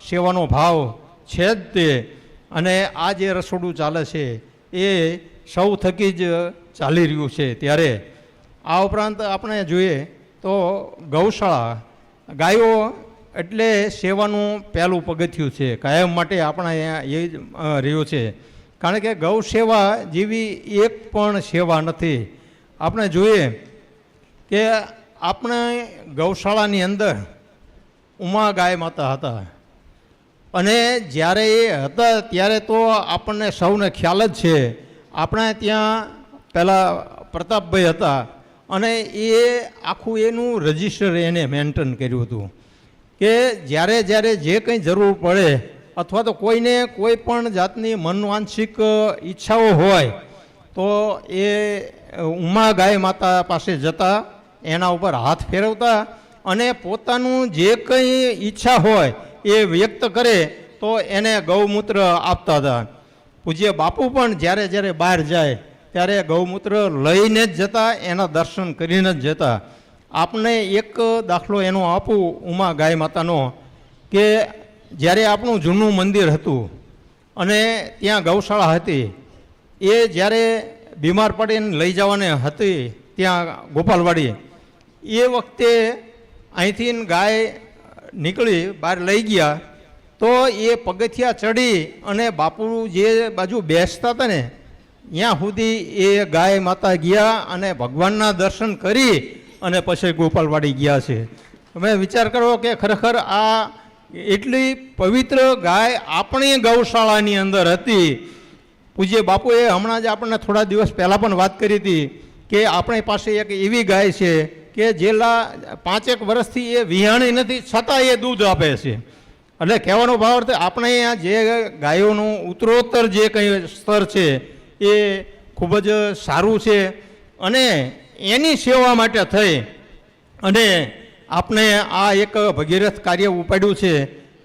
સેવાનો ભાવ છે જ તે, અને આ જે રસોડું ચાલે છે એ સૌ થકી જ ચાલી રહ્યું છે. ત્યારે આ ઉપરાંત આપણે જોઈએ તો ગૌશાળા, ગાયો એટલે સેવાનું પહેલું પગથિયું છે, કાયમ માટે આપણા અહીંયા એ જ રહ્યું છે. કારણ કે ગૌ સેવા જેવી એક પણ સેવા નથી. આપણે જોઈએ કે આપણે ગૌશાળાની અંદર ઉમા ગાય માતા હતા, અને જ્યારે એ હતા ત્યારે તો આપણને સૌને ખ્યાલ જ છે. આપણે ત્યાં પહેલાં પ્રતાપભાઈ હતા, અને એ આખું એનું રજિસ્ટર એને મેન્ટેન કર્યું હતું કે જ્યારે જ્યારે જે કંઈ જરૂર પડે અથવા તો કોઈને કોઈ પણ જાતની મનવાંછિક ઈચ્છાઓ હોય તો એ ઉમા ગાય માતા પાસે જતા, એના ઉપર હાથ ફેરવતા, અને પોતાનું જે કંઈ ઈચ્છા હોય એ વ્યક્ત કરે તો એને ગૌમૂત્ર આપતા હતા. પૂજ્ય બાપુ પણ જ્યારે જ્યારે બહાર જાય ત્યારે ગૌમૂત્ર લઈને જ જતા, એના દર્શન કરીને જ જતા. આપને એક દાખલો એનો આપું ઉમા ગાય માતાનો, કે જ્યારે આપણું જૂનું મંદિર હતું અને ત્યાં ગૌશાળા હતી, એ જ્યારે બીમાર પડીને લઈ જવાને હતી ત્યાં ગોપાલવાડી, એ વખતે અહીંથી ગાય નીકળી બહાર લઈ ગયા તો એ પગથિયા ચડી અને બાપુ જે બાજુ બેસતા હતા ને ત્યાં સુધી એ ગાય માતા ગયા અને ભગવાનના દર્શન કરી અને પછી ગોપાલવાડી ગયા છે. તમે વિચાર કરો કે ખરેખર આ એટલી પવિત્ર ગાય આપણી ગૌશાળાની અંદર હતી. પૂજ્ય બાપુએ હમણાં જ આપણને થોડા દિવસ પહેલાં પણ વાત કરી હતી કે આપણી પાસે એક એવી ગાય છે કે જેલા 5 વર્ષથી એ વિહાણી નથી છતાં એ દૂધ આપે છે. એટલે કહેવાનો ભાવ અર્થ આપણે અહીંયા જે ગાયોનું ઉત્તરોત્તર જે કંઈ સ્તર છે એ ખૂબ જ સારું છે, અને એની સેવા માટે થઈ અને આપણે આ એક ભગીરથ કાર્ય ઉપાડ્યું છે.